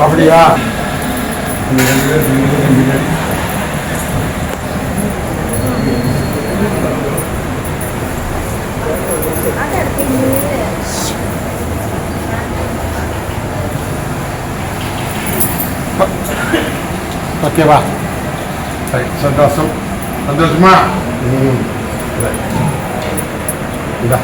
அப்படியா? ஓகேவா? சரி, சந்தோஷம். சந்தோஷமா? இதா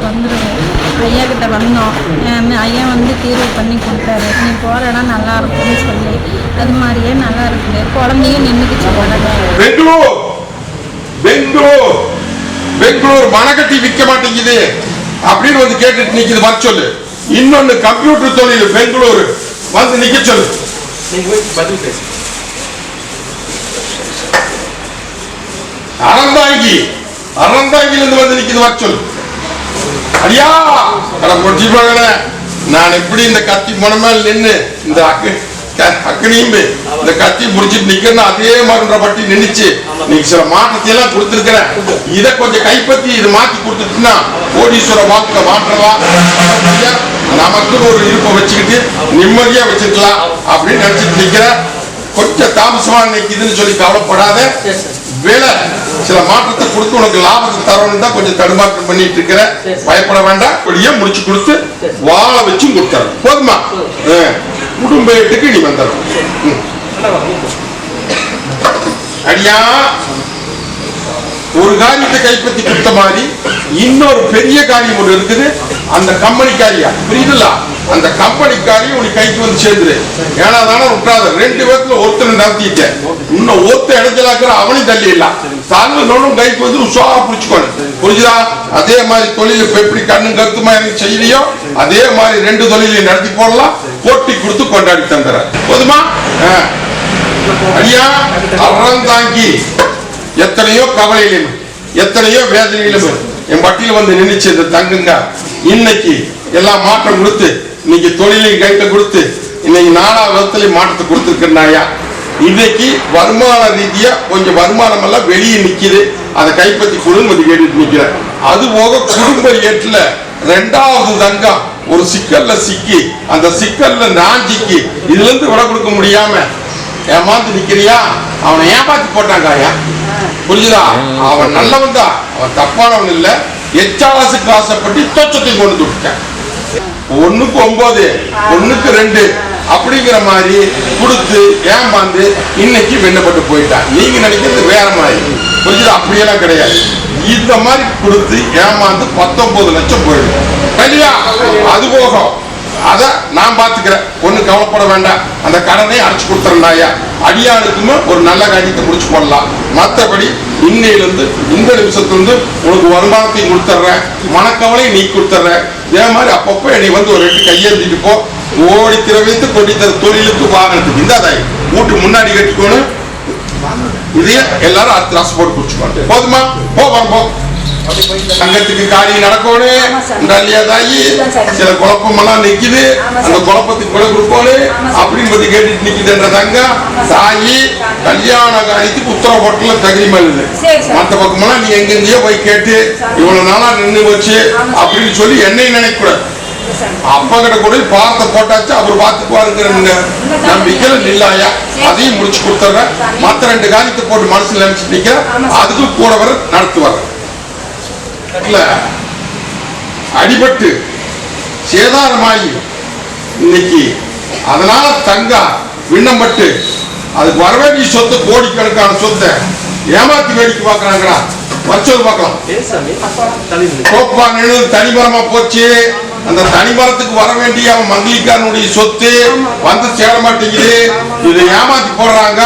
வந்துடுவேன். ஐயா கிட்ட வந்தோம். ஐயா வந்து தீர்வு பண்ணி கொடுத்தாரு. நீ போகிற இடம் நல்லா இருக்கும்னு சொல்லி அது மாதிரியே நல்லா இருக்குது. குழந்தையும் நின்றுக்குச்சு. பெங்களூர் பெங்களூர் பெங்களூர் மனக்கட்டி விற்க மாட்டேங்குது அப்படின்னு வந்து கேட்டுட்டு நிக்குது. வர சொல்லு. இன்னொன்னு கம்ப்யூட்டர் தொழில் பெங்களூர் வந்து நிக்க சொல்லு. அறந்தாங்கில இருந்து வந்து நிக்குது. வர சொல்லு. அடியா நான் எப்படி இந்த கத்தி மனமேல் நின்று இந்த அக்கனியும் இந்த கத்தி முடிச்சிட்டு நிக்கிறேன்னு அதே மாதிரி பட்டி நின்னுச்சு. நீ சில மாற்றத்தை எல்லாம் கொடுத்துருக்கிறேன். இதை கொஞ்சம் கைப்பற்றி இது மாத்தி கொடுத்துட்டுன்னா கோடீஸ்வர வாழ்க்கை மாற்றலாம். நமக்கு ஒரு இருப்பை வச்சுக்கிட்டு நிம்மதியா வச்சிருக்கலாம் அப்படின்னு நினைச்சிட்டு நிக்கிறேன். கொஞ்சம் தாமசமா நிக்குதுன்னு சொல்லி கவலைப்படாத. வேலை சில மாற்றத்தை கொடுத்து உனக்கு லாபத்தை தரணும் தான் கொஞ்சம் தடுமாற்றம் பண்ணிட்டு இருக்கிற. பயப்பட வேண்டாம். கொடியே முடிச்சு கொடுத்து வாழ வச்சும் கொடுத்தாரு. போதுமா? குடும்ப வீட்டுக்கு நீ வந்துடும். அடியா ஒரு காரியத்தை கைப்பற்றி கொடுத்த மாதிரி இன்னொரு பெரிய காரியம் ஒன்று இருக்குது. அந்த கம்பெனிக்காரியா புரியுதுல்ல? அந்த கம்பெனிக்காரி உனக்கு கைக்கு வந்து சேர்ந்துரு. ஏன்னா தானே விட்டாத. 2 பேர்த்துல ஒருத்தனை நடத்திட்டேன். இன்னும் ஒருத்த இடத்துல அவனையும் தள்ளி இல்ல. தாங்களும் கைக்கு வந்து உஷாரா புடிச்சுக்கணும். புரிஞ்சுதா? அதே மாதிரி தொழில் எப்படி கண்ணும் கருத்துமா எனக்கு செய்யலையோ அதே மாதிரி 2 தொழிலையும் நடத்தி போடலாம். போட்டி கொடுத்து கொண்டாடி தந்துற. போதுமா? அடியா அறந்தாங்கி எத்தனையோ கவலையிலும் எத்தனையோ வேதனையிலும் என் பட்டியல வந்து நின்றுச்சு இந்த தங்குங்க. இன்னைக்கு எல்லாம் மாற்றம் கொடுத்து இன்னைக்கு தொழிலையும் கைட்ட கொடுத்து இன்னைக்கு 4ஆவது விதத்திலையும் மாற்றத்தை கொடுத்துருக்கா. இன்னைக்கு வருமான ரீதியா கொஞ்சம் வருமானம் எல்லாம் வெளியே நிக்குது. அதை கைப்பற்றி குடும்பத்தை கேட்டுட்டு நிக்கிறேன். அது போக குடும்ப ஏற்றுல 2வது தங்கம் ஒரு சிக்கல்ல சிக்கி அந்த சிக்கல்ல நாஞ்சிக்கு இதுல இருந்து விட கொடுக்க முடியாம ஏமாந்து நிக்கிறியா? அவனை ஏமாத்தி போட்டாங்க. புரிஞ்சுதா? அவன் நல்லவன் தான். அவன் தப்பானவன் இல்ல. எச்சாவாசுக்கு ஆசைப்பட்டு தோச்சத்தை கொண்டு விட்டான். 1க்கு 9 1க்கு 2 அப்படிங்கிற மாதிரி கொடுத்து ஏமாந்து இன்னைக்கு வெண்ணப்பட்டு போயிட்டான். நீங்க நினைக்கிறது வேற மாதிரி. புரிஞ்சுதா? அப்படியெல்லாம் கிடையாது. இந்த மாதிரி கொடுத்து ஏமாந்து 19 லட்சம் போயிடும். சரியா? அது போகும். அத நான் பாத்துக்கிறேன். ஒண்ணு கவலைப்பட வேண்டாம். அந்த கடனை அடைச்சு கொடுத்துறேன்டாயா. அடியானுக்குமே ஒரு நல்ல காரியத்தை முடிச்சு போடலாம். மற்றபடி இன்னையிலிருந்து இந்த நிமிஷத்துலேருந்து உனக்கு வருமானத்தையும் கொடுத்துட்றேன். மனக்கவலை நீ கொடுத்துட்றேன். இதே மாதிரி அப்பப்போ என்னை வந்து ஒரு 2 கையெழுந்திட்டு போ. ஓடி திரவித்து கொடித்தர தொழிலுக்கு வாகனத்துக்கு இந்த தாய் வீட்டு முன்னாடி கட்டிக்கணும். இதையே எல்லாரும் அடுத்த ராசு போட்டு குடிச்சுக்கணும். போதுமா? போ. தங்கத்துக்கு காரியம் நடக்கணும். தாயி சில குழப்பமெல்லாம் நிக்குது. அந்த குழப்பத்துக்கு விட கொடுக்கணும் அப்படின்னு பத்தி கேட்டுட்டு நிக்குதுன்ற தங்க தாயி கல்யாண காரியத்துக்கு உத்தரவு தகுதிமா இல்லை. மற்ற பக்கமெல்லாம் நீ எங்கெங்கயோ போய் கேட்டு இவ்வளவு நாளா நின்று வச்சு அப்படின்னு சொல்லி என்னையும் நினைக்க கூடாது. அப்பா கிட்ட கூட பார்த்த போட்டாச்சு. அவர் பார்த்துக்குவாருங்கிற நம்பிக்கையில நில்லாயா. அதையும் முடிச்சு கொடுத்துட்றேன். மற்ற 2 காரியத்தை போட்டு மனசுல நினைச்சு நிக்க அதுக்கும் கூட வர நடத்துவார். அடிபட்டு சேதாரமாகி இன்னைக்கு அதனால தங்கா விண்ணப்பட்டு அதுக்கு வரவேண்டிய சொத்து கோடிக்கணக்கான சொத்தை ஏமாத்தி வேடிக்கை பாக்குறாங்களா? வச்சது பார்க்கலாம். தனிமரமா போச்சு. அந்த தனிமரத்துக்கு வர வேண்டிய அவன் மங்களிக்காரனுடைய சொத்து வந்து சேர மாட்டேங்குது. இதை ஏமாத்தி போடுறாங்க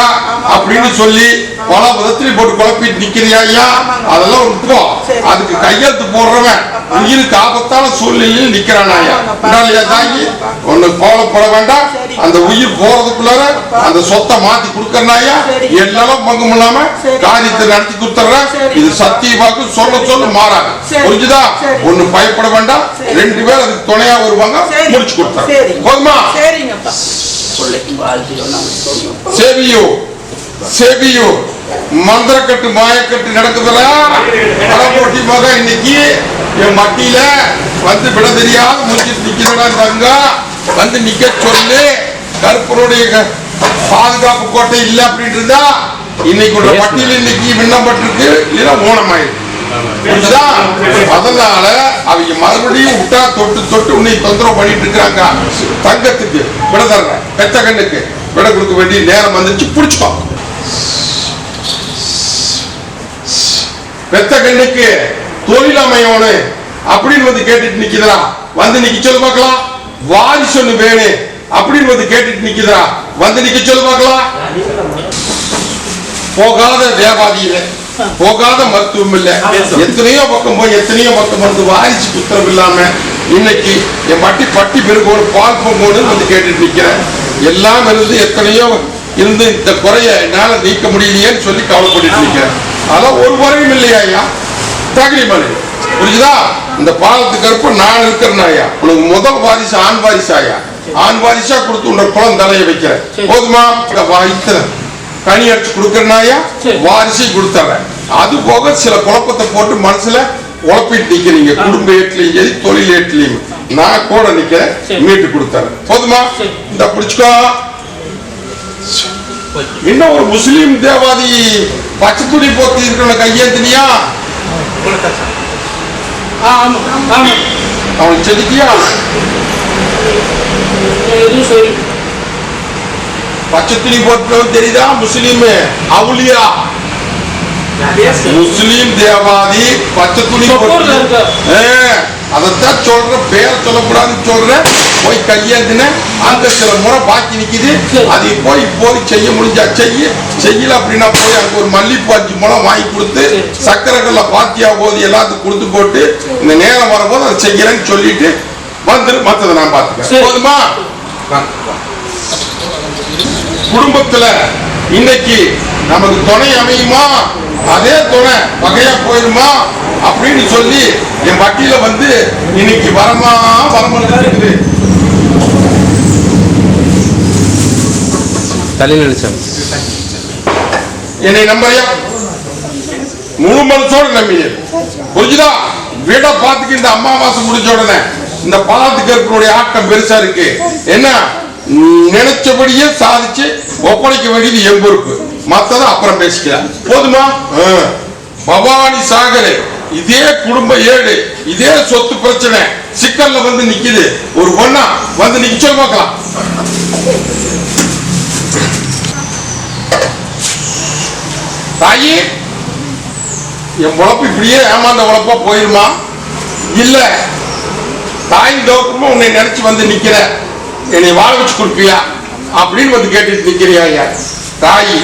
அப்படின்னு சொல்லி பல விதத்திலையும் போட்டு குழப்பிட்டு நிக்கிறியா? அதெல்லாம் ஒரு குப்பம். அதுக்கு கையெழுத்து போடுறவன் உயிருக்கு ஆபத்தான சூழ்நிலையில் நிக்கிறானாயா? தாங்கி ஒண்ணு கோலப்பட வேண்டாம். அந்த உயிர் போறதுக்குள்ளார அந்த சொத்தை மாத்தி கொடுக்கறாயா? எல்லாரும் பங்கும் இல்லாம காரியத்தை நடத்தி கொடுத்துறேன். இது சத்திய வாக்கு. சொல்ல மாறாங்க. புரிஞ்சுதா? ஒண்ணு பயப்பட வேண்டாம். 2 பேர் அதுக்கு துணையா வருவாங்க. முடிச்சு கொடுத்தாங்க. போதுமா? சேவியோ மந்திரக்கட்டு மாயக்கட்டு நடக்குதுடா. போட்டி மக இன்னைக்கு என் மட்டியில வந்து விட தெரியாத முடிச்சிட்டு நிக்கிறடா. தங்கா வந்து நிக்க சொல்லு. கருப்பருடைய பாதுகாப்பு கோட்டை இல்லை அப்படின்னு இருந்தா இன்னைக்கு உள்ள பட்டியல் இன்னைக்கு விண்ணப்பட்டிருக்கு, இல்லைன்னா ஊனமாயிருக்கு. அதனால அவங்க மறுபடியும் விட்டா தொட்டு தொட்டு உன்னை தொந்தரவு பண்ணிட்டு இருக்கிறாங்க. தங்கத்துக்கு விட தர்ற பெத்த கண்ணுக்கு விட கொடுக்க வேண்டிய நேரம் வந்துச்சு. பிடிச்சுக்கோ. பெத்த கண்ணுக்கு தொழில் அமையோனு அப்படின்னு வந்து கேட்டுட்டு நிக்குதா. வந்து நிக்க சொல்லு பார்க்கலாம். வாரிசு ஒண்ணு வேணும் அப்படின்னு வந்து கேட்டுட்டு நிக்குதா. வந்து நிக்க சொல்லு பார்க்கலாம். போகாத வியாபாரியில போகாத மருத்துவம் இல்ல. எத்தனையோ பக்கம் போய் எத்தனையோ பக்கம் வந்து வாரிசு புத்திரம் இல்லாம இன்னைக்கு என் பட்டி பெருகோடு பால் பொங்கோடு வந்து கேட்டுட்டு நிக்கிறேன். எல்லாம் இருந்து எத்தனையோ இருந்து இந்த குறைய என்னால நீக்க முடியலையேன்னு சொல்லி கவலைப்பட்டு நிக்கிறேன். அதான் ஒரு குறையும் இல்லையா ஐயா. தகரிமலை புரியுதா. இந்த பாலத்துக்கு கருப்ப நான் இருக்கிறேன் ஐயா. உனக்கு முதல் வாரிசு ஆண் வாரிசு ஆயா. ஆண் வாரிசா கொடுத்து உன்னோட குளம் தலைய வைக்கிறேன். போதுமா? இத்தனை கனி அடிச்சு கொடுக்கறனாயா வாரிசை கொடுத்துறேன். அது போக சில குழப்பத்தை போட்டு மனசுல உழப்பிட்டு நிக்கிறீங்க. குடும்ப ஏட்லையும் சரி தொழில் ஏட்லையும் நான் கூட நிக்கிறேன். மீட்டு கொடுத்துறேன். போதுமா? இந்த பிடிச்சுக்கோ. இன்னும் ஒரு முஸ்லீம் தேவாதி பச்சை துணி போத்தி இருக்கிற கையேந்தினியா அவன் செதுக்கியா பச்சை துணி போட்டு தெரியுதா? முஸ்லீம் அவுலியா முஸ்லீம் தேவாதி பச்சை துணி போட்டு அதைத்தான் சொல்ற. பேர் சொல்லக்கூடாதுன்னு சொல்ற. போய் கையேந்தின அங்க சில முறை பாக்கி நிக்குது. அதை போய் இப்போது செய்ய முடிஞ்சா செய்யல அப்படின்னா போய் அங்க ஒரு மல்லிப்பூ 5 முழம் வாங்கி கொடுத்து சக்கரைகள்ல பாத்தியா போது எல்லாத்துக்கும் கொடுத்து போட்டு இந்த நேரம் வரும்போது அதை செய்யறேன்னு சொல்லிட்டு வந்துரு. மற்றதை நான் பாத்துக்கிறேன். போதுமா? குடும்பத்துல இன்னைக்கு நமக்கு துணை அமையுமா? அதே துணை வகையா போயிருமா அப்படின்னு சொல்லி என் வட்டியில வந்து இன்னைக்கு வரமா இருக்குது. என்னை நம்பையா முழு மனசோட நம்பினு புரிஞ்சுதா. வீட பார்த்துக்கு இந்த அமாவாசை முடிஞ்ச உடனே இந்த பாலத்துக்கு இருக்கிற ஆட்டம் பெருசா இருக்கு. என்ன நினைச்சபடியே சாதிச்சு ஒப்படைக்க வேண்டியது என் பொறுப்பு. மத்தத அப்புறம் பேசிக்கலாம். போதுமா? பவானி சாகர் இதே குடும்ப ஏடு இதே சொத்து பிரச்சனை சிக்கல்ல வந்து நிக்குது. ஒரு பொண்ணா வந்து நிக்க சொல்ல பார்க்கலாம். தாயி என் உழப்பு இப்படியே ஏமாந்த உழப்பா போயிருமா? இல்ல தாயின் தோக்கமா உன்னை நினைச்சு வந்து நிக்கிற என்னை வாழ வச்சு கொடுப்பியா அப்படின்னு வந்து கேட்டுட்டு நிக்கிறியா? தாயி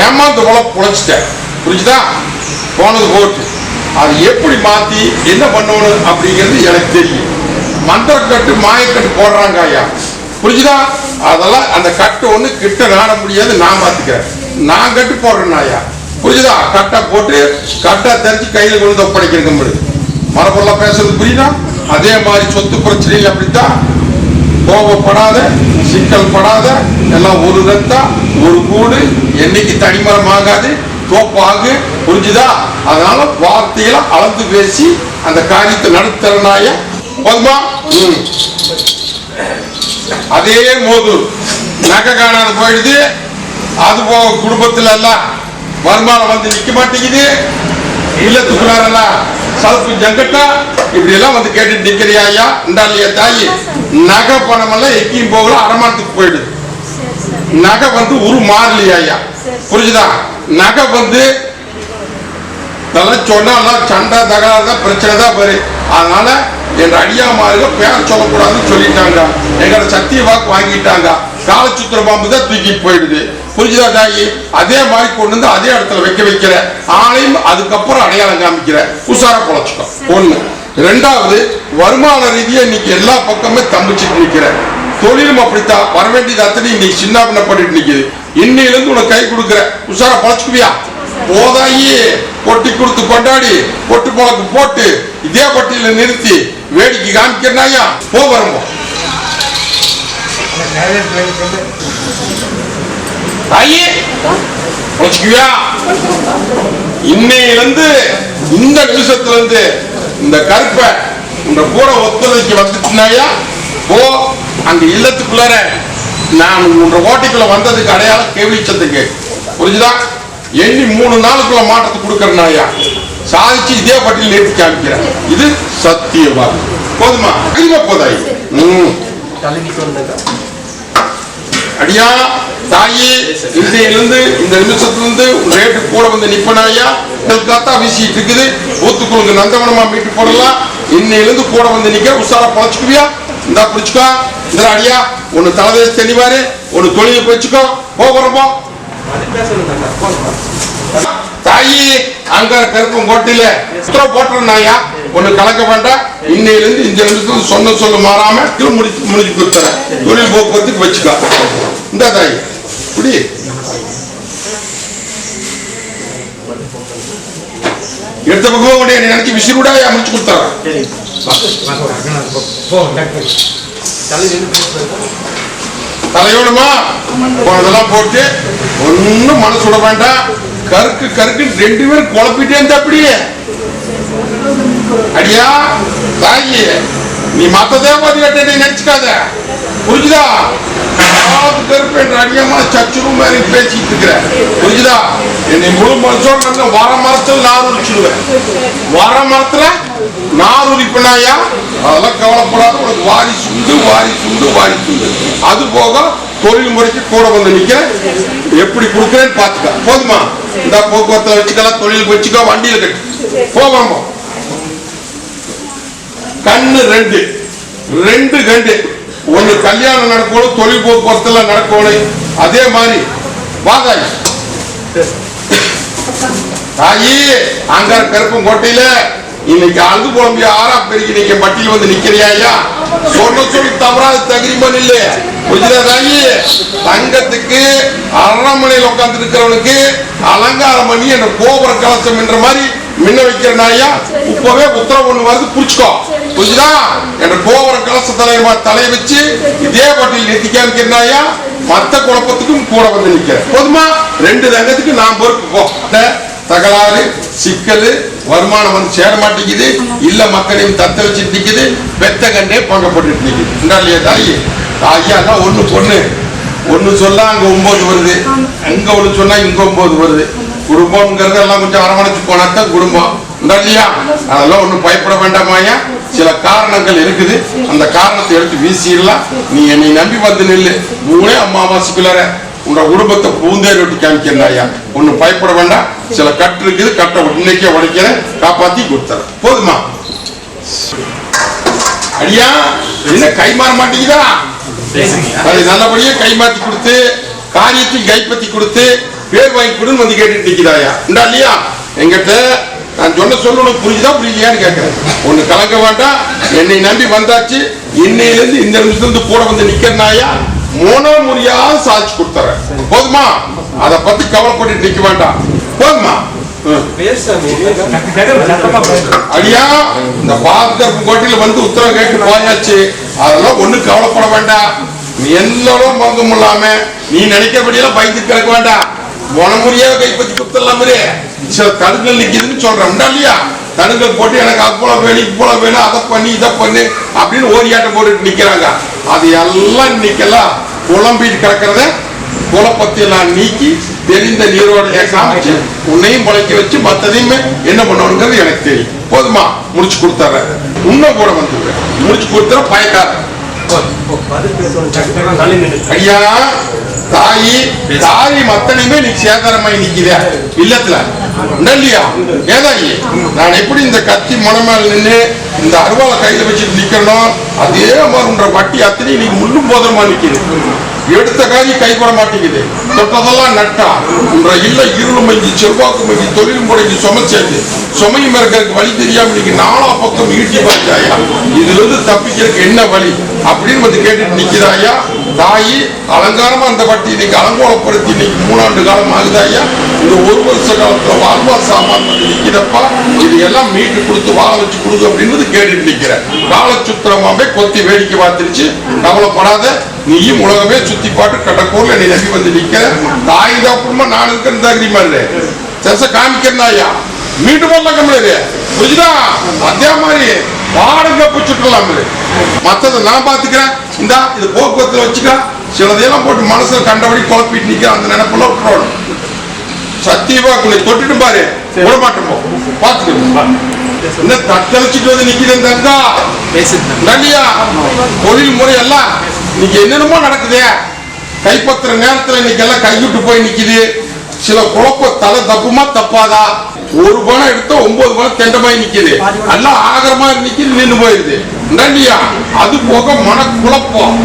ஏமாந்த உழப்பு புழைச்சிட்ட. புரிஞ்சுதா? போனது போட்டு அது எப்படி மாத்தி என்ன பண்ணணும் அப்படிங்கிறது எனக்கு தெரியும். மந்திரக்கட்டு மாயக்கட்டு போடுறாங்க ஐயா. புரிஞ்சுதா? அதெல்லாம் அந்த கட்டு ஒண்ணு கிட்ட நாட முடியாது. நான் பாத்துக்கிறேன். நான் கட்டு போடுறேன் ஐயா. புரிஞ்சுதா? கட்டை போட்டு கட்டை தெரிஞ்சு கையில கொண்டு ஒப்படைக்க முடியுது. மரபொருளா பேசுறது புரியுதா? அதே மாதிரி சொத்து பிரச்சனையில் அப்படித்தான். கோபப்படாத சிக்கல் படாத எல்லாம் ஒரு ரத்தா ஒரு கூடு என்னைக்கு தனிமரம் ஆகாது தோப்பாகு. புரிஞ்சுதா? அதனால வார்த்தையில அளந்து பேசி அந்த காரியத்தை நடத்துறனாய போதுமா? அதே மோது நகை காணாத போயிடுது. அது போக குடும்பத்துல எல்லாம் வருமானம் வந்து நிக்க மாட்டேங்குது. இல்லத்துக்குள்ளார சலுப்பு ஜங்கட்டா இப்படி எல்லாம் வந்து கேட்டு நிக்கிறியா? இந்தாலியா தாயி நகை பணம் எல்லாம் எக்கியும் போகல அடமானத்துக்கு போயிடுது. நகை வந்து உரு மாறலையா? புரிஞ்சுதா? நகை வந்து சொன்னா சண்டை தகராறு பிரச்சனை தான் பாரு. அதனால என் அடியாமார்கள் பேர் சொல்லக்கூடாதுன்னு சொல்லிட்டாங்க. எங்களோட சத்திய வாக்கு வாங்கிட்டாங்க. காலச்சுத்திர பாம்பு தான் தூக்கிட்டு போயிடுது. புரிஞ்சுதா தாயி? அதே மாதிரி கொண்டு வந்து அதே இடத்துல வைக்கிற ஆணையும் அதுக்கப்புறம் அடையாளம் காமிக்கிற உஷாரா பொழைச்சுக்கோ. ஒண்ணு. ரெண்டாவது, வருமான ரீதியா இன்னைக்கு எல்லா பக்கமே தம்பிச்சுட்டு நிக்கிற. தொழிலும் அப்படித்தான். வர வேண்டியது அத்தனை இன்னைக்கு சின்ன பண்ணப்பட்டு நிக்குது. இன்னையிலிருந்து உனக்கு கை கொடுக்குற. உஷாரா பொழைச்சுக்குவியா? போதாயி பொட்டி கொடுத்து கொண்டாடி பொட்டு பழக்கு போட்டு இதே பட்டியல நிறுத்தி வேடிக்கை காமிக்கிறாயா? போ வரும்போ தாயி வச்சுக்குவியா? இன்னையிலிருந்து இந்த நிமிஷத்துல இருந்து இந்த கருப்பை உங்க கூட ஒத்துழைக்க வந்துட்டுனாயா போ. அங்க இல்லத்துக்குள்ளார நான் உங்க ஓட்டிக்குள்ள வந்ததுக்கு அடையாளம் கேவிச்சதுக்கு புரிஞ்சுதா? எண்ணி 3 நாளுக்குள்ள மாற்றத்தை கொடுக்கறனாயா சாதிச்சு இதே பட்டியல் நேர்த்தி காமிக்கிறேன். இது சத்தியமா போதுமா? அறிவா போதாய். அடியா தாயி இந்தியிலிருந்து இந்த நிமிஷத்திலிருந்து ரேட்டு கூட வந்து நிப்பனாயா காத்தா வீசிட்டு இருக்குது. ஊத்துக்குழுங்க நந்தவனமா மீட்டு போடலாம். இன்னையிலிருந்து கூட வந்து நிக்க உஷாரா பழச்சுக்குவியா? இந்தா பிடிச்சுக்கோ. இந்த அடியா ஒன்னு தலைவேசி தெளிவாரு, ஒன்னு தொழிலுக்கு வச்சுக்கோ. போகிறோமோ தாயி அங்க கருப்பும் கோட்டையில உத்தரவு போட்டுருந்தாயா ஒண்ணு கலக்க வேண்டாம். இன்னையிலிருந்து இந்த நிமிஷத்துக்கு சொன்ன சொல்லு மாறாம முடிச்சு கொடுத்துறேன். தொழில் போக்குவரத்துக்கு வச்சுக்கோ. இந்த தாய் குடி எடுத்த பக்கம் உடைய நினைச்சு விசிறுடா அமைச்சு கொடுத்துறேன். தலையோடுமா போனதெல்லாம் போட்டு ஒன்னும் மனசு விட வேண்டாம். கருக்கு கருக்கு 2 பேரும் குழப்பிட்டே இருந்தா அப்படியே அடியா தாயி நீ மத்த தேவதை கட்ட நினைச்சுக்காத புரிஞ்சுதா? கருப்பு என்ற அடியமா சச்சுரு மாதிரி பேசிட்டு இருக்கிற புரிஞ்சுதா? என்னை முழு மனசோட வர மரத்துல நார் உரிச்சுடுவேன். வர மரத்துல நார் உரிப்பினாயா அதெல்லாம் கவலைப்படாத. உனக்கு வாரி சுண்டு வாரி சுண்டு வாரி சுண்டு. அது போக தொழில் முறைக்கு கூட வந்து நிக்க எப்படி கொடுக்குறேன்னு பாத்துக்க. போதுமா? இந்த போக்குவரத்தை வச்சுக்கலாம், தொழிலுக்கு வச்சுக்கோ, வண்டியில கட்டு போவாம. கண்ணு 2 கண்டு ஒண்ணு கல்யாணம் நடக்கணும், தொழில் போக்குவரத்துல நடக்கணும். அதே மாதிரி வாதாய் தாயி அங்க கருப்பும் கோட்டையில இன்னைக்கு அங்கு குழம்பு 6ஆம் பெருக்கி நீங்க பட்டியல் வந்து நிக்கிறியா? சொன்ன சொல்லி தவறாது தகிரிமன் இல்ல புரிஞ்சுதா தாயி? தங்கத்துக்கு அரண்மனையில் உட்கார்ந்து இருக்கிறவனுக்கு அலங்காரம் பண்ணி என்ற கோபுர கலசம் என்ற மாதிரி மின்ன வைக்கிற நாயா இப்பவே உத்தரவு ஒண்ணு வருது புடிச்சுக்கோ. புரிஞ்சுதா? என்ற கோபுர கலச தலையை வச்சு இதே பட்டியல் நிறுத்தி காமிக்கிறனாயா மத்த குழப்பத்துக்கும் கூட வந்து நிக்கிற. போதுமா? 2 தங்கத்துக்கு நான் பொறுப்பு. போ தகராறு சிக்கல் வருமானம் வந்து சேர மாட்டேங்குது. இல்ல மக்களையும் தத்த வச்சுட்டு நிக்குது. பெத்த கண்டே பங்கப்பட்டு நிக்குது. இல்லையா தாயி? தாயா ஒண்ணு பொண்ணு ஒண்ணு சொல்ல அங்க 9 வருது, அங்க ஒண்ணு சொன்னா இங்க 9 வருது. குடும்பம்ங்கிறது எல்லாம் கொஞ்சம் அரவணைச்சு போனாத்தான் குடும்பம். இல்லையா? அதெல்லாம் ஒண்ணும் பயப்பட வேண்டாமாயா. சில காரணங்கள் இருக்குது, அந்த காரணத்தை எடுத்து வீசிடலாம். நீ என்னை நம்பி வந்து நில்லு. 3 அமாவாசைக்குள்ளார உங்க குடும்பத்தை பூந்தேரி விட்டு காமிக்கிறாயா. ஒன்னும் பயப்பட வேண்டாம். சில கட்டு இருக்குது, கட்டை இன்னைக்கே உடைக்கிறேன், காப்பாத்தி கொடுத்துறேன். போதுமா? அடியா என்ன கை மாற மாட்டேங்குதா? அதை நல்லபடியா கை மாற்றி கொடுத்து காரியத்தையும் கைப்பற்றி கொடுத்து பேர் வாங்கி கொடுன்னு வந்து கேட்டுட்டு நிக்கிறாயா. இந்தா இல்லையா? எங்கிட்ட நான் சொன்ன சொல்லணும் புரிஞ்சுதா புரியலையான்னு கேட்கிறேன். ஒண்ணு கலக்க வேண்டாம். என்னை நம்பி வந்தாச்சு. இன்னையிலிருந்து இந்த நிமிஷத்துல கூட வந்து நிக்கிறனாயா முறையாக சாட்சி கொடுத்துறேன். போதுமா? அதை பத்தி கவலைப்பட்டு நிக்க வேண்டாம். போதுமா? அடியா இந்த பாதுகாப்பு கோட்டையில வந்து உத்தரவு கேட்டு போயாச்சு. அதெல்லாம் ஒண்ணு கவலைப்பட வேண்டாம். நீ எல்லாரும் பங்கும் இல்லாம நீ நினைக்கிறபடியெல்லாம் பயந்து கிடக்க வேண்டாம். முறையாக கைப்பற்றி கொடுத்துடலாம். சில தடுங்கள் நிக்குதுன்னு சொல்றேன். இல்லையா? தடுங்கள் போட்டு எனக்கு அது போல வேணும் இது போல வேணும், அதை பண்ணி இதை பண்ணு அப்படின்னு ஓரியாட்டம் போட்டு நிக்கிறாங்க. அது எல்லாம் இன்னைக்கெல்லாம் குழம்பிட்டு கிடக்கிறத குழப்பத்தை எல்லாம் நீக்கி தெரிந்த நீரோட காமிச்சு உன்னையும் பழைக்க வச்சு மற்றதையுமே என்ன பண்ணணுங்கிறது எனக்கு தெரியும். போதுமா? முடிச்சு கொடுத்துறேன். இன்னும் கூட வந்து முடிச்சு கொடுத்துற பயக்கார ஐயா தாயி தாயி மத்தனையுமே நீ சேதாரமாய் நிக்கிற இல்லத்துல. இல்லையா? ஏதாயி நான் எப்படி இந்த கத்தி முனமேல நின்று இந்த அருவாளை கையில வச்சுட்டு நிக்கணும், அதே மாதிரி வட்டி அத்தனை நீ முள்ளும் போதமா நிக்குது. எடுத்த காரியம் கை கூட மாட்டேங்குது. தொட்டதெல்லாம் நட்டா உன்ற இல்ல இருள் மங்கி செல்வாக்கு மங்கி தொழில் முறைக்கு சுமைச்சது சுமையும் இருக்கிறதுக்கு வழி தெரியாம இன்னைக்கு 4 பக்கம் ஈட்டி பார்த்தாயா. இதுல இருந்து தப்பிக்கிறதுக்கு என்ன வழி அப்படின்னு வந்து கேட்டுட்டு நிக்கிறாயா. தாயி அலங்காரமா அந்த வட்டி இன்னைக்கு அலங்கோலப்படுத்தி இன்னைக்கு 3 ஆண்டு காலம் ஆகுது ஐயா. இந்த 1 வருஷ காலத்துல வாழ்வா சாமான் நிக்கிறப்பா, இது எல்லாம் மீட்டு கொடுத்து வாழ வச்சு கொடுங்க அப்படின்னு கேட்டுட்டு நிக்கிறேன். காலச்சுத்திரமாவே கொத்தி வேடிக்கை பார்த்துருச்சு. கவலைப்படாத, நீயும் உலகமே சுத்தி பாட்டு கடற்கூர்ல நீ நம்பி வந்து நிக்கிற. தாய் தாப்புமா நான் இருக்கிற தகுதிமா இல்லை செச காமிக்கிறேன் ஐயா. மீட்டு போடலாம் கம்மி புரிஞ்சுதா? அதே மாதிரி பாடுங்க பிடிச்சுக்கலாம். மத்ததை நான் பாத்துக்கிறேன். இந்த இது போக்குவரத்துல வச்சுக்க. சிலதையெல்லாம் போட்டு மனசுல கண்டபடி குழப்பிட்டு நிக்கிற அந்த நினைப்பெல்லாம் விட்டுறோம். சத்தியமா தொட்டுட்டு பாரு விட மாட்டோம். பாத்துக்கிறோம். இந்த தட்டழிச்சிட்டு வந்து நிக்கிறேன் தங்கா நன்றியா. தொழில் முறை எல்லாம் இன்னைக்கு என்னென்னமோ நடக்குது. கைப்பற்றுற நேரத்துல இன்னைக்கு எல்லாம் கைவிட்டு போய் நிக்குது. சில குழப்ப தலை தப்புமா தப்பாதா? 1 பணம் எடுத்தா 9 பணம் தெண்டமாய் நிக்குது. எல்லாம் ஆகரமா நிக்குது, நின்று போயிருது. நன்றியா. அது போக மன குழப்பம்.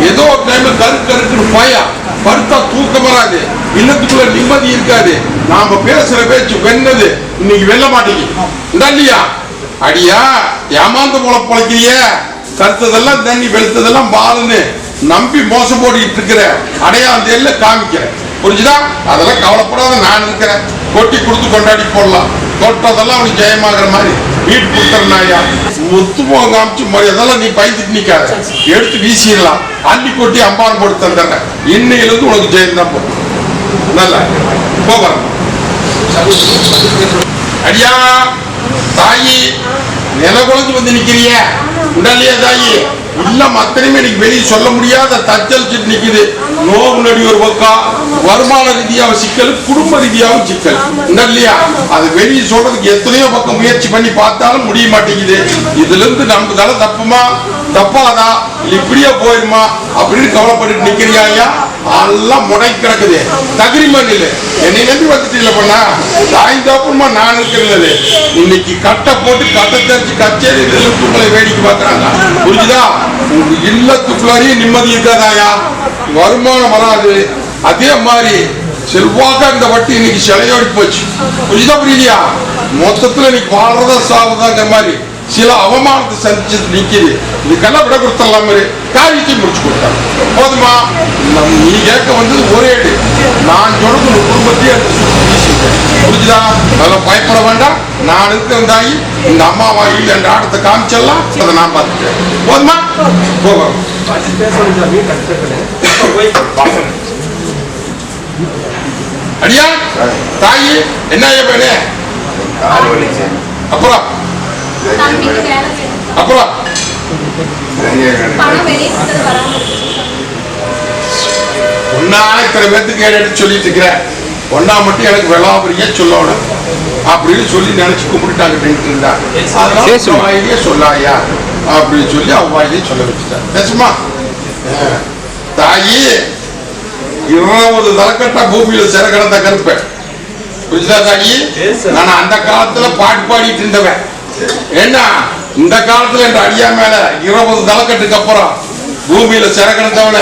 ஏதோ ஒரு டைம்ல கருக்குன்னு போயா படுத்தா தூக்கம் வராது. இல்லத்துக்குள்ள நிம்மதி இருக்காது. நாம பேசுற பேச்சு வென்னது இன்னைக்கு வெல்ல மாட்டேங்குது. நன்றியா. அடியா ஏமாந்து போல பொழைக்கிறிய. கருத்ததெல்லாம் தண்ணி வெளுத்ததெல்லாம் பாலுன்னு நம்பி மோசம் போட்டுக்கிட்டு இருக்கிற அடையாள காமிக்கிறேன். புரிஞ்சுதா? அதெல்லாம் கவலைப்படாத, நான் இருக்கிறேன். கொட்டி கொடுத்து கொண்டாடி போடலாம். தொட்டதெல்லாம் அவனுக்கு ஜெயமாகிற மாதிரி வீட்டு கொடுத்துறனாயா. ஒத்து போக காமிச்சு மாதிரி அதெல்லாம் நீ பயந்துட்டு நிக்காத. எடுத்து வீசிடலாம். அள்ளி கொட்டி அம்பாரம் போட்டு தந்துடுறேன். இன்னையிலிருந்து உனக்கு ஜெயம் தான் போகும். நல்ல போகிறேன். அடியா தாயி நில குழஞ்சு வந்து நிக்கிறிய உண்டாலியா தாயி? இல்ல அத்தனையுமே இன்னைக்கு வெளியே சொல்ல முடியாத தச்சலிச்சுட்டு நிக்குது. நோவு நடி ஒரு பக்கம், வருமான ரீதியாக சிக்கல், குடும்ப ரீதியாகவும் சிக்கல். இல்லையா? அது வெளியே சொல்றதுக்கு எத்தனையோ பக்கம் முயற்சி பண்ணி பார்த்தாலும் முடிய மாட்டேங்குது. இதுல இருந்து நமக்கு தலை தப்புமா தப்பாதா இல்ல இப்படியே போயிருமா அப்படின்னு கவலைப்பட்டு நிக்கிறியா ஐயா? எல்லாம் முடை கிடக்குது. தகிரிமன் இல்ல என்னை நம்பி வந்துட்டு இல்ல பண்ணா தாய் தப்புமா நான் இருக்கிறது. இன்னைக்கு கட்டை போட்டு கட்டை தெரிச்சு கச்சேரி உங்களை வேடிக்கை பார்க்கறாங்க. புரிஞ்சுதா? உங்க இல்லத்துக்குள்ளாரையும் நிம்மதி இருக்காதாயா? வருமானம் வராது. அதே மாதிரி செல்வாக்கா இந்த வட்டி இன்னைக்கு சிலையோடி போச்சு. புரியுதா? புரியலையா? மொத்தத்துல இன்னைக்கு வாழ்றதா சாவதாங்கிற மாதிரி சில அவமானத்தை சந்திச்சு நிக்குது. இதுக்கெல்லாம் விட கொடுத்தலாம் மாதிரி காரியத்தை முடிச்சு கொடுத்தாங்க. போதுமா? நீ கேட்க வந்தது ஒரே நான் சொல்றது உங்க குடும்பத்தையே புரிஞ்சுதா? அதெல்லாம் பயப்பட வேண்டாம். நான் இருக்கிறதாயி இந்த அம்மாவா இல்லை என்ற ஆட்டத்தை காமிச்சிடலாம். அதை நான் பார்த்துட்டேன். போதுமா? போகிறோம். அடியா தாயி என்ன வேணே? அப்புறம் அப்புறம் ஒன்னா இத்தனை பேருக்கு எடுத்து சொல்லிட்டு இருக்கிறேன். ஒன்னா மட்டும் எனக்கு வெள்ளாபரியா சொல்லணும் அப்படின்னு சொல்லி நினைச்சு கும்பிட்டுட்டாங்க. அதனால வாயிலேயே சொல்லாயா அப்படின்னு சொல்லி அவன் வாயிலேயே சொல்ல வச்சுட்டான். பேசுமா? தாயி 20 தலைக்கட்டா பூமியில சிற கிடந்த கருப்பேன். புரிஞ்சுதா தாயி? நான் அந்த காலத்துல பாட்டு பாடிட்டு இருந்தவன். என்ன இந்த காலத்துல என்ற அடியா மேல 20 தலைக்கட்டுக்கு அப்புறம் பூமியில சிற கிடந்தவன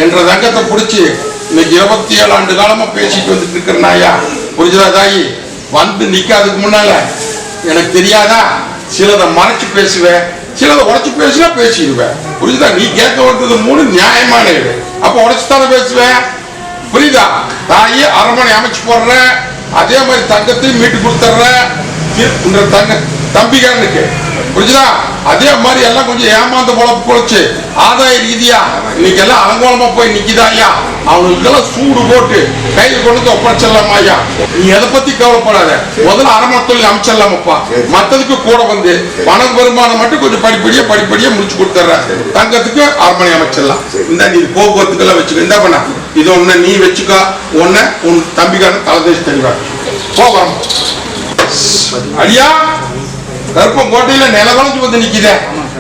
என்ற தங்கத்தை பிடிச்சி இன்னைக்கு 27 ஆண்டு காலமா பேசிட்டு வந்துட்டு இருக்கிறனாயா. புரிஞ்சுதா தாயி? வந்து நிக்காதுக்கு முன்னால எனக்கு தெரியாதா? சிலதை மறைச்சு பேசுவேன், சிலதை உடைச்சு பேசினா பேசிடுவேன். புரியுதா? நீ கேட்க வந்தது 3 நியாயமான இடம். அப்ப உடைச்சுதானே பேசுவேன். புரியுதா? தாயி அரண்மனை அமைச்சு போடுற, அதே மாதிரி தங்கத்தையும் மீட்டு கொடுத்துட்ற தங்க தம்பிகாரனுக்கு. புரிஞ்சுதா? அதே மாதிரி எல்லாம் கொஞ்சம் ஏமாந்த பொழப்பு குறைச்சு ஆதாய ரீதியா இன்னைக்கு எல்லாம் அலங்கோலமா போய் நிக்குதாயா. அவங்களுக்கெல்லாம் சூடு போட்டு கையில கொண்டு ஒப்படைச்சிடலாமா ஐயா? நீ எதை பத்தி கவலைப்படாத. முதல்ல அரண்மனை தொழில் அமைச்சிடலாமப்பா. மற்றதுக்கு கூட வந்து பணம் வருமானம் மட்டும் கொஞ்சம் படிப்படியா முடிச்சு கொடுத்துட்ற. தங்கத்துக்கு அரண்மனை அமைச்சிடலாம். இந்த நீ போக்குவரத்துக்கெல்லாம் வச்சுக்க. இந்த பண்ண இது ஒண்ணு நீ வச்சுக்கா. ஒண்ணு உன் தம்பிக்காரன் தலைதேசி தெளிவா போகிறோம். அடியா கருப்பம் கோட்டையில நிலவளைஞ்சு வந்து நிக்குதே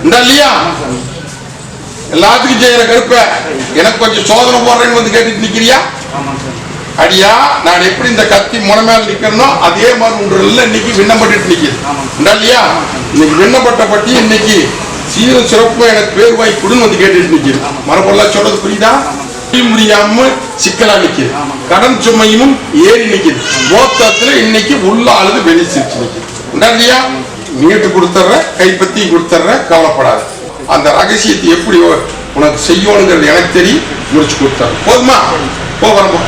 இந்த இல்லையா? எல்லாத்துக்கும் செய்யற கருப்ப எனக்கு கொஞ்சம் சோதனை போடுறேன்னு வந்து கேட்டுட்டு நிக்கிறியா? அடியா நான் எப்படி இந்த கத்தி முனை மேல நிக்கிறனோ அதே மாதிரி ஒன்று இன்னைக்கு விண்ணப்பட்டு நிக்குது இல்லையா? இன்னைக்கு விண்ணப்பட்ட பட்டி இன்னைக்கு சீரும் சிறப்பு எனக்கு பேர் வாய் கொடுன்னு வந்து கேட்டுட்டு நிக்குது. மரபொருளா சொல்றது புரியுதா? முடியாம சிக்கலா நிக்குது. கடன் சுமையும் ஏறி நிக்குது. மொத்தத்துல இன்னைக்கு உள்ள அழுது வெளியே சிரிச்சு நிக்குது இல்லையா? மீட்டு கொடுத்துட்ற, கைப்பத்தி கொடுத்துட்ற, கவலைப்படாது. அந்த ரகசியத்தை எப்படி உனக்கு செய்யணுங்கிறது எனக்கு தெரியும், முடிச்சு கொடுத்தாரு. போதுமா? போ வரமா.